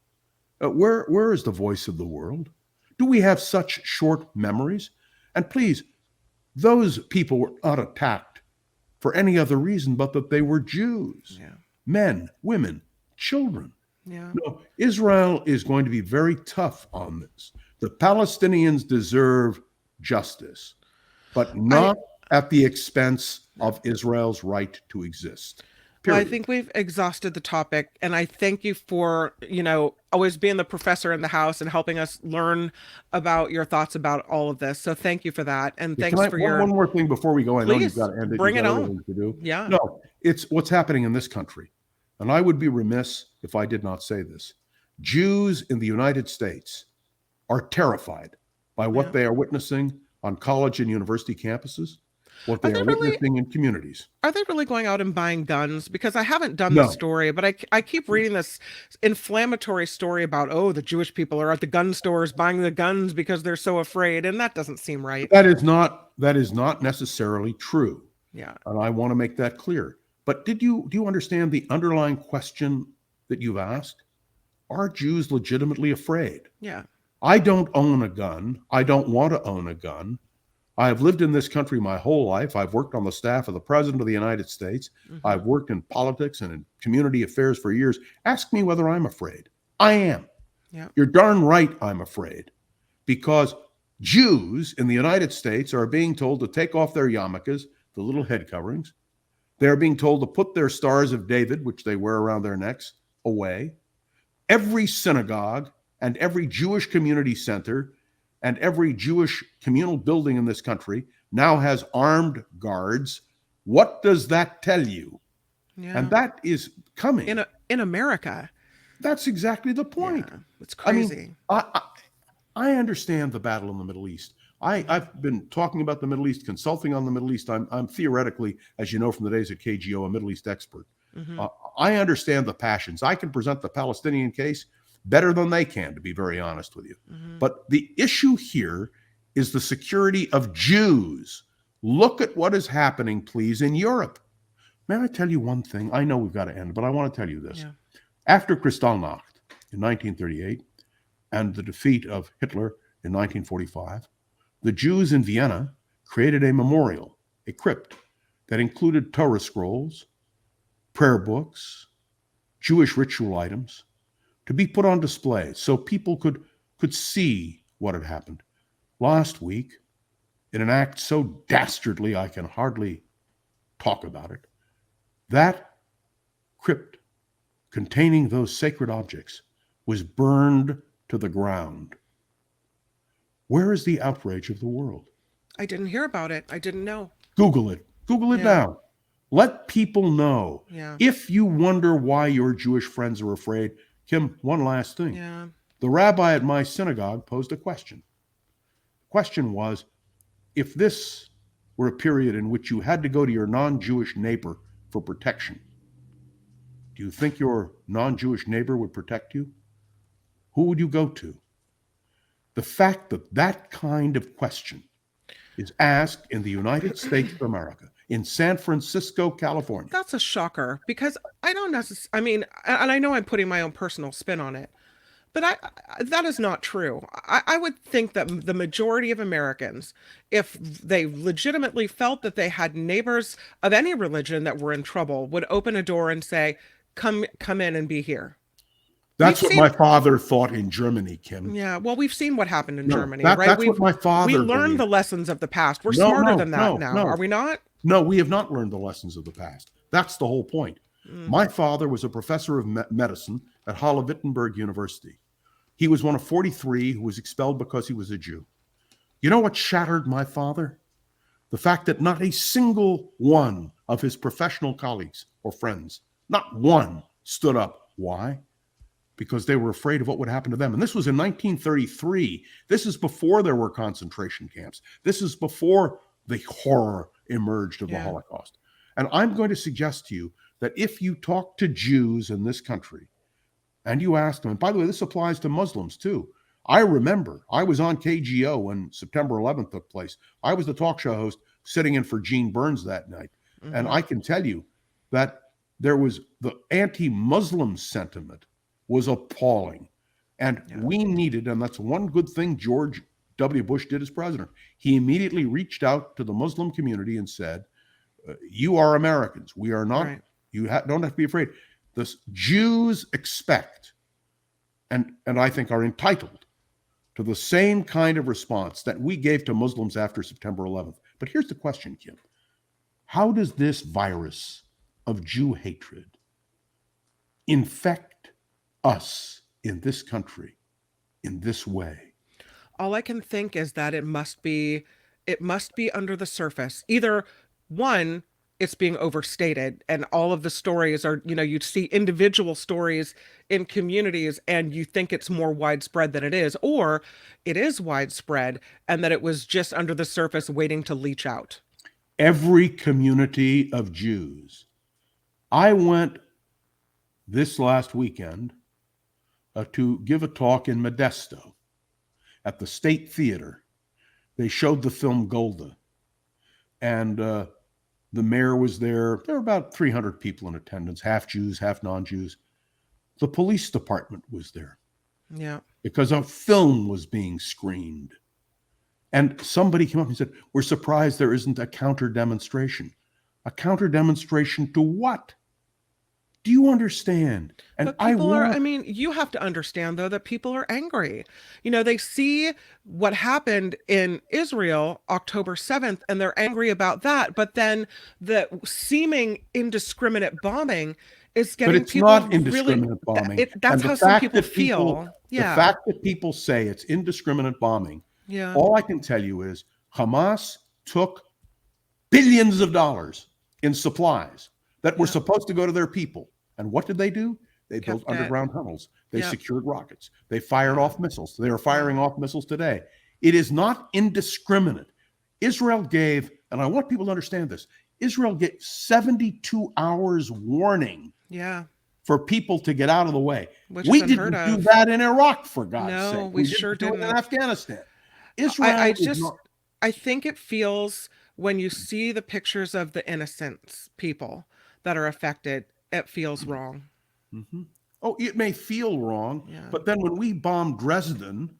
Where is the voice of the world? Do we have such short memories? And please, those people were not attacked for any other reason but that they were Jews. Men, women, children. No, Israel is going to be very tough on this. The Palestinians deserve justice, but not at the expense of Israel's right to exist. Well, I think we've exhausted the topic, and I thank you for, always being the professor in the house and helping us learn about your thoughts about all of this. So thank you for that. And thanks for one more thing before we go. I know you've got to end it. Bring it on. To do. Yeah. No, it's what's happening in this country. And I would be remiss if I did not say this. Jews in the United States are terrified by what they are witnessing on college and university campuses, what they are witnessing in communities. Are they really going out and buying guns? Because I haven't done the story, but I keep reading this inflammatory story about, the Jewish people are at the gun stores buying the guns because they're so afraid, and that doesn't seem right. That is not necessarily true. Yeah. And I want to make that clear. But do you understand the underlying question that you've asked? Are Jews legitimately afraid? Yeah. I don't own a gun. I don't want to own a gun. I have lived in this country my whole life. I've worked on the staff of the President of the United States. I've worked in politics and in community affairs for years. Ask me whether I'm afraid. I am. Yeah. You're darn right I'm afraid. Because Jews in the United States are being told to take off their yarmulkes, the little head coverings. They're being told to put their stars of David, which they wear around their necks, away. Every synagogue and every Jewish community center and every Jewish communal building in this country now has armed guards. What does that tell you? Yeah. And that is coming. In America. That's exactly the point. Yeah, it's crazy. I understand the battle in the Middle East. I've been talking about the Middle East, consulting on the Middle East. I'm theoretically, as you know from the days at KGO, a Middle East expert. I understand the passions. I can present the Palestinian case better than they can, to be very honest with you. But the issue here is the security of Jews. Look at what is happening, please, in Europe. May I tell you one thing? I know we've got to end, but I want to tell you this. Yeah. After Kristallnacht in 1938 and the defeat of Hitler in 1945, the Jews in Vienna created a memorial, a crypt. that included Torah scrolls, prayer books, Jewish ritual items, to be put on display so people could see what had happened. Last week, in an act so dastardly I can hardly talk about it, that crypt containing those sacred objects was burned to the ground. Where is the outrage of the world? I didn't hear about it. I didn't know. Google it. Google it Yeah. now. Let people know. Yeah. If you wonder why your Jewish friends are afraid, Kim, one last thing. Yeah. The rabbi at my synagogue posed a question. The question was, if this were a period in which you had to go to your non-Jewish neighbor for protection, do you think your non-Jewish neighbor would protect you? Who would you go to? The fact that that kind of question is asked in the United States of America, in San Francisco, California. That's a shocker, because I don't necessarily, I mean, and I know I'm putting my own personal spin on it, but that is not true. I would think that the majority of Americans, if they legitimately felt that they had neighbors of any religion that were in trouble, would open a door and say, come in and be here. That's what my father thought in Germany, Kim. Yeah, well, we've seen what happened in Germany, right? That's what my father We learned believed. the lessons of the past. We're smarter than that now, are we not? No, we have not learned the lessons of the past. That's the whole point. My father was a professor of medicine at Halle-Wittenberg University. He was one of 43 who was expelled because he was a Jew. You know what shattered my father? The fact that not a single one of his professional colleagues or friends, not one, stood up. Why? Because they were afraid of what would happen to them. And this was in 1933. This is before there were concentration camps. This is before the horror emerged of the Holocaust. And I'm going to suggest to you that if you talk to Jews in this country and you ask them, and by the way, this applies to Muslims too. I remember I was on KGO when September 11th took place. I was the talk show host sitting in for Gene Burns that night. And I can tell you that there was the anti-Muslim sentiment was appalling. And we needed, and that's one good thing George W. Bush did as president. He immediately reached out to the Muslim community and said, you are Americans. We are not, you don't have to be afraid. The Jews expect, and I think are entitled to the same kind of response that we gave to Muslims after September 11th. But here's the question, Kim. How does this virus of Jew hatred infect us in this country in this way? All I can think is that it must be under the surface. Either one, it's being overstated and all of the stories are, you'd see individual stories in communities and you think it's more widespread than it is, or it is widespread and that it was just under the surface waiting to leach out. Every community of Jews. I went this last weekend to give a talk in Modesto at the State Theater. They showed the film Golda, and the mayor was there. There were about 300 people in attendance, half Jews, half non-Jews. The police department was there. Yeah. Because a film was being screened. And somebody came up and said, we're surprised there isn't a counter demonstration. A counter demonstration to what? Do you understand? And you have to understand, though, that people are angry. They see what happened in Israel October 7th, and they're angry about that. But then the seeming indiscriminate bombing is getting people But it's not indiscriminate bombing. That's how some people feel. The fact that people say it's indiscriminate bombing, all I can tell you is Hamas took billions of dollars in supplies that were supposed to go to their people. And what did they do? They built underground tunnels. They secured rockets. They fired off missiles. They are firing off missiles today. It is not indiscriminate. Israel gave, and I want people to understand this, Israel gave 72 hours warning for people to get out of the way. We didn't do that in Iraq, for God's sake. No, we sure didn't. Do it in Afghanistan. Israel I think it feels, when you see the pictures of the innocent people that are affected, it feels wrong. Mm-hmm. Oh, it may feel wrong, but then when we bombed Dresden,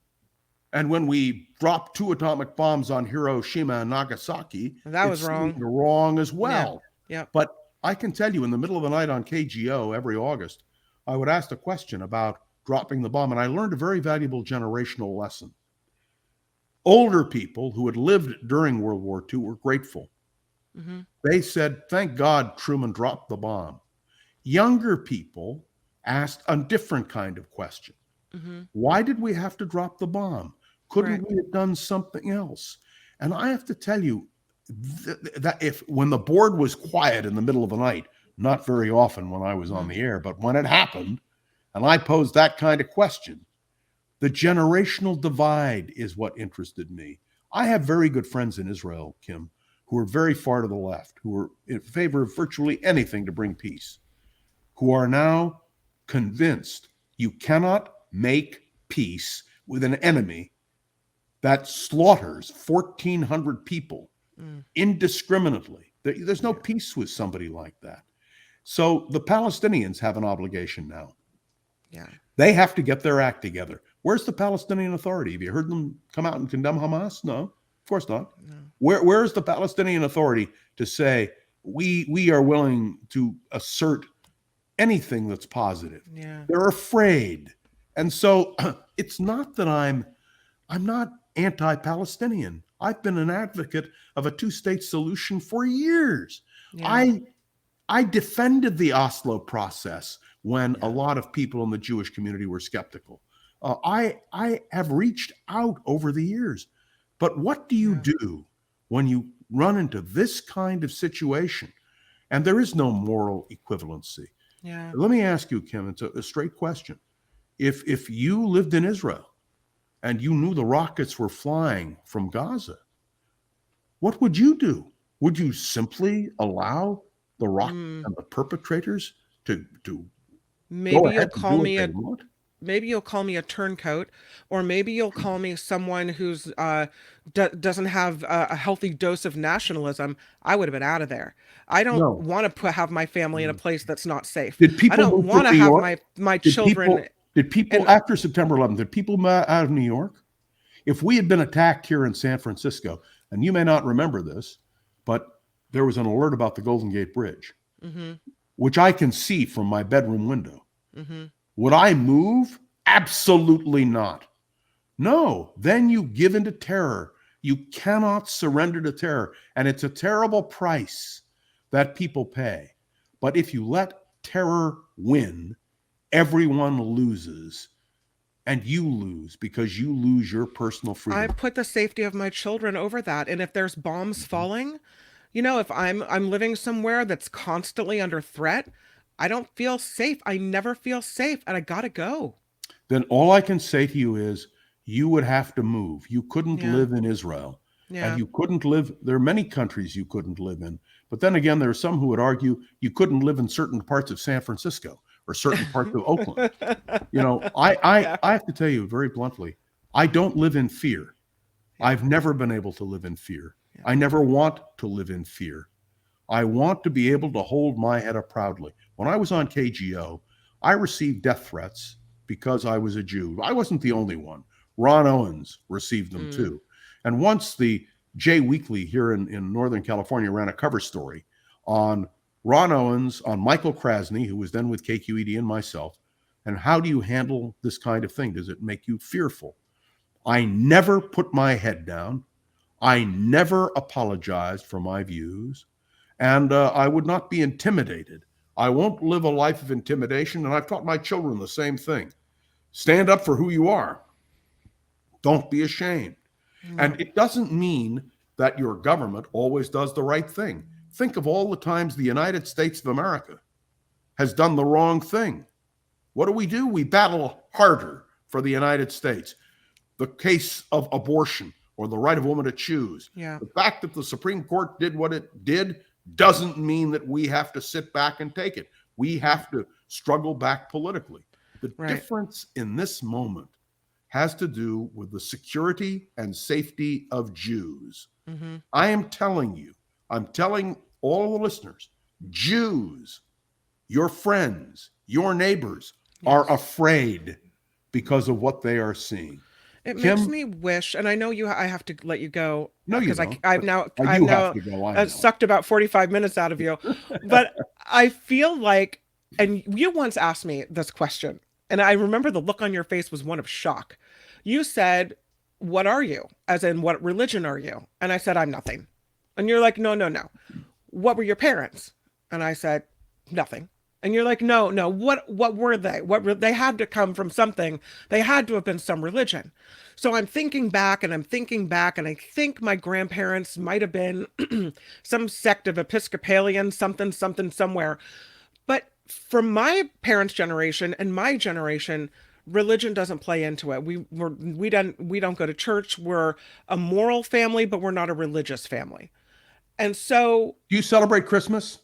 And when we dropped 2 atomic bombs on Hiroshima and Nagasaki, That it was wrong. seemed wrong as Yeah. well. Yep. But I can tell you, in the middle of the night on KGO every August, I would ask the question about dropping the bomb, and I learned a very valuable generational lesson. Older people who had lived during World War II were grateful. Mm-hmm. They said, thank God Truman dropped the bomb. Younger people asked a different kind of question. Mm-hmm. Why did we have to drop the bomb? Couldn't we have done something else? And I have to tell you that if when the board was quiet in the middle of the night, not very often when I was on the air, but when it happened, and I posed that kind of question, the generational divide is what interested me. I have very good friends in Israel, Kim, who are very far to the left, who are in favor of virtually anything to bring peace, who are now convinced you cannot make peace with an enemy that slaughters 1,400 people indiscriminately. There's no peace with somebody like that. So the Palestinians have an obligation now. Yeah. They have to get their act together. Where's the Palestinian Authority? Have you heard them come out and condemn Hamas? No, of course not. No. Where's the Palestinian Authority to say we are willing to assert anything that's positive? Yeah. They're afraid. And so it's not that I'm not anti-Palestinian. I've been an advocate of a two-state solution for years. Yeah. I defended the Oslo process when a lot of people in the Jewish community were skeptical. I have reached out over the years. But what do you do when you run into this kind of situation? And there is no moral equivalency. Yeah. Let me ask you, Kim, it's a straight question. If you lived in Israel and you knew the rockets were flying from Gaza, what would you do? Would you simply allow the rocket and the perpetrators to maybe go you'll ahead and call do me what a they want? maybe you'll call me a turncoat, or maybe you'll call me someone who's doesn't have a healthy dose of nationalism. I would have been out of there. I don't No. want to have my family in a place that's not safe. Did I people don't move want from to New have York? my Did children. people after September 11th, did people move out of New York? If we had been attacked here in San Francisco, and you may not remember this, but there was an alert about the Golden Gate Bridge, which I can see from my bedroom window. Would I move? Absolutely not. No, then you give into terror. You cannot surrender to terror. And it's a terrible price that people pay. But if you let terror win, everyone loses. And you lose because you lose your personal freedom. I put the safety of my children over that. And if there's bombs falling, if I'm living somewhere that's constantly under threat, I don't feel safe. I never feel safe, and I gotta go. Then all I can say to you is you would have to move. You couldn't Yeah. live in Israel. Yeah. And you couldn't live, there are many countries you couldn't live in. But then again, there are some who would argue you couldn't live in certain parts of San Francisco or certain parts of Oakland. I have to tell you very bluntly, I don't live in fear. I've never been able to live in fear. I never want to live in fear. I want to be able to hold my head up proudly. When I was on KGO, I received death threats because I was a Jew. I wasn't the only one. Ron Owens received them too. And once the Jay Weekly here in Northern California ran a cover story on Ron Owens, on Michael Krasny, who was then with KQED, and myself, and how do you handle this kind of thing? Does it make you fearful? I never put my head down. I never apologized for my views. And I would not be intimidated. I won't live a life of intimidation. And I've taught my children the same thing. Stand up for who you are. Don't be ashamed. And it doesn't mean that your government always does the right thing. Think of all the times the United States of America has done the wrong thing. What do? We battle harder for the United States. The case of abortion or the right of women to choose. Yeah. The fact that the Supreme Court did what it did doesn't mean that we have to sit back and take it. We have to struggle back politically. The difference in this moment has to do with the security and safety of Jews. I am telling you, I'm telling all the listeners, Jews, your friends, your neighbors are afraid because of what they are seeing. It makes Kim, me wish, and I know I have to let you go no, you because don't. I've But now, you have to go. I know. sucked about 45 minutes out of you, but I feel like, and you once asked me this question, and I remember the look on your face was one of shock. You said, "What are you?" As in, what religion are you? And I said, "I'm nothing." And you're like, "No, no, no. What were your parents?" And I said, "Nothing." And you're like, "No, no. What were they? They had to come from something. They had to have been some religion." So I'm thinking back and I'm thinking back, and I think my grandparents might have been some sect of Episcopalian, something, something, somewhere. But for my parents' generation and my generation, religion doesn't play into it. We don't go to church. We're a moral family, but we're not a religious family. And so, Do you celebrate Christmas?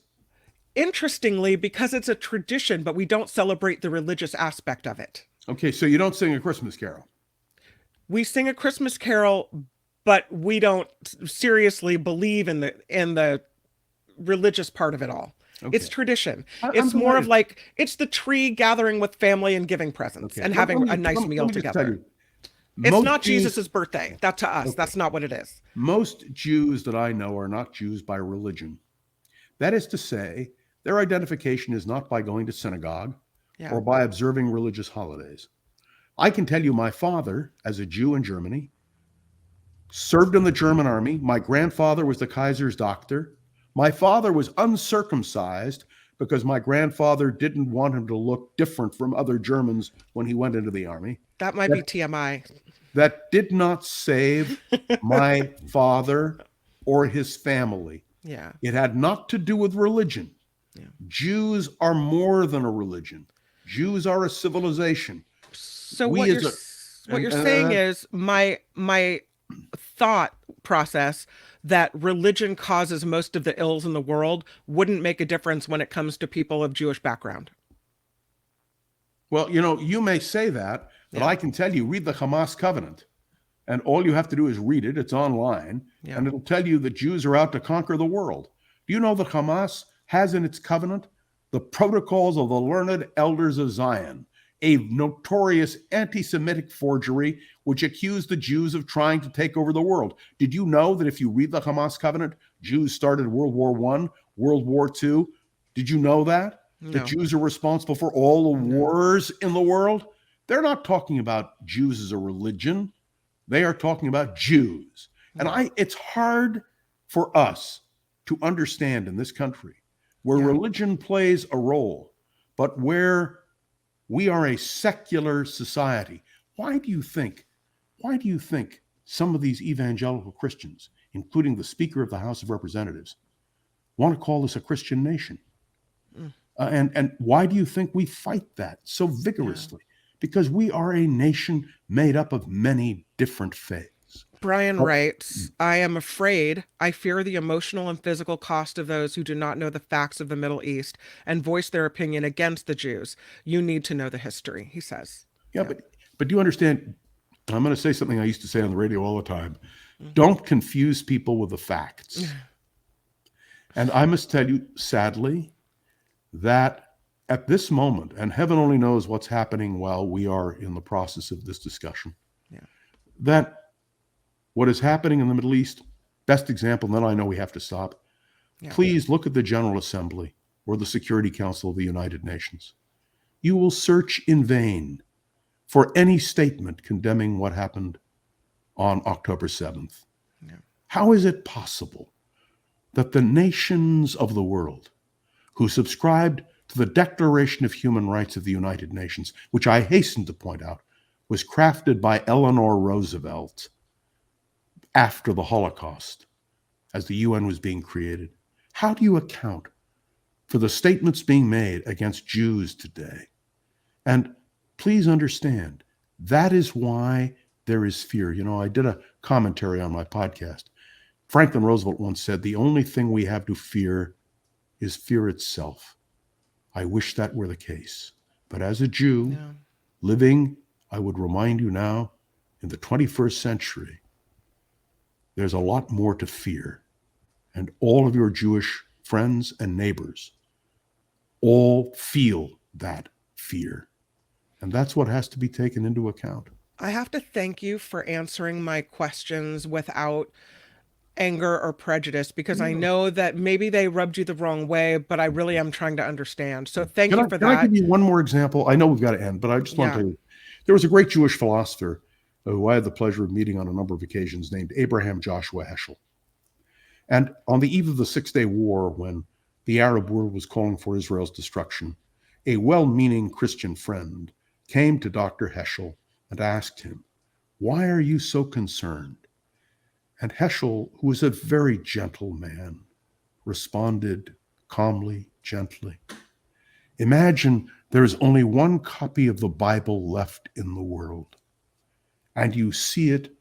interestingly, because it's a tradition, but we don't celebrate the religious aspect of it. Okay, so you don't sing a Christmas carol. We sing a Christmas carol, but we don't seriously believe in the religious part of it all. Okay. It's tradition. I'm It's more of delighted. like it's the tree gathering with family and giving presents Okay. and Let having me a nice let meal me just tell together. you, It's most not Jews, Jesus's birthday. That to us, okay, that's not what it is. most Jews that I know are not Jews by religion. That is to say, their identification is not by going to synagogue Yeah. or by observing religious holidays. I can tell you my father, as a Jew in Germany, served in the German army. My grandfather was the Kaiser's doctor. My father was uncircumcised because my grandfather didn't want him to look different from other Germans when he went into the army. That might be TMI. That did not save my father or his family. Yeah. It had not to do with religion. Yeah. Jews are more than a religion. Jews are a civilization. So We what as you're a what you're saying is my thought process that religion causes most of the ills in the world wouldn't make a difference when it comes to people of Jewish background. well, you may say that, but Yeah. I can tell you, read the Hamas covenant. And all you have to do is read it. It's online. Yeah. And it'll tell you that Jews are out to conquer the world. Do you know that Hamas has in its covenant the protocols of the learned elders of Zion, a notorious anti-Semitic forgery which accused the Jews of trying to take over the world? Did you know that if you read the Hamas covenant, Jews started World War I, World War II? Did you know that? The No. Jews are responsible for all the No. wars in the world? They're not talking about Jews as a religion. They are talking about Jews. And it's hard for us to understand in this country where religion plays a role, but where we are a secular society. Why do you think some of these evangelical Christians, including the Speaker of the House of Representatives, want to call us a Christian nation? And why do you think we fight that so vigorously? Because we are a nation made up of many different faiths. Brian writes, I am afraid, I fear the emotional and physical cost of those who do not know the facts of the Middle East and voice their opinion against the Jews. You need to know the history, he says. Yeah. But do you understand? I'm going to say something I used to say on the radio all the time. Don't confuse people with the facts. And I must tell you, sadly, that at this moment, and heaven only knows what's happening while we are in the process of this discussion, that what is happening in the Middle East, best example, and then I know we have to stop. Please look at the General Assembly or the Security Council of the United Nations. You will search in vain for any statement condemning what happened on October 7th. How is it possible that the nations of the world who subscribed to the Declaration of Human Rights of the United Nations, which I hasten to point out was crafted by Eleanor Roosevelt after the Holocaust, as the UN was being created, how do you account for the statements being made against Jews today? And please understand, that is why there is fear. I did a commentary on my podcast. Franklin Roosevelt once said, the only thing we have to fear is fear itself. I wish that were the case. But as a Jew living, I would remind you now, in the 21st century, there's a lot more to fear. And all of your Jewish friends and neighbors all feel that fear. And that's what has to be taken into account. I have to thank you for answering my questions without anger or prejudice, because I know that maybe they rubbed you the wrong way, but I really am trying to understand. So thank you for Can I that. give you one more example? I know we've got to end, but I just want to Yeah. tell you, there was a great Jewish philosopher who I had the pleasure of meeting on a number of occasions named Abraham Joshua Heschel. And on the eve of the Six-Day War, when the Arab world was calling for Israel's destruction, a well-meaning Christian friend came to Dr. Heschel and asked him, "Why are you so concerned?" And Heschel, who was a very gentle man, responded calmly, gently, "Imagine there is only one copy of the Bible left in the world, and you see it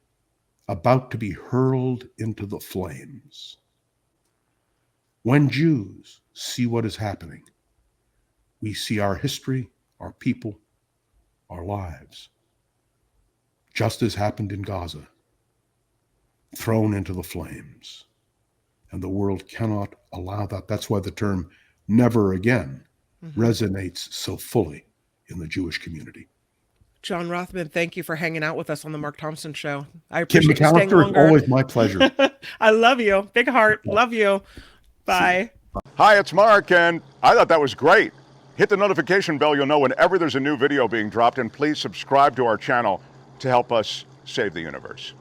about to be hurled into the flames. When Jews see what is happening, we see our history, our people, our lives, just as happened in Gaza, thrown into the flames. And the world cannot allow that. That's why the term never again resonates so fully in the Jewish community." John Rothman, thank you for hanging out with us on the Mark Thompson Show. I Kim appreciate you staying McAllister, it's longer. always my pleasure. I love you. Big heart. Love you. Bye. Hi, it's Mark, and I thought that was great. Hit the notification bell, you'll know whenever there's a new video being dropped, and please subscribe to our channel to help us save the universe.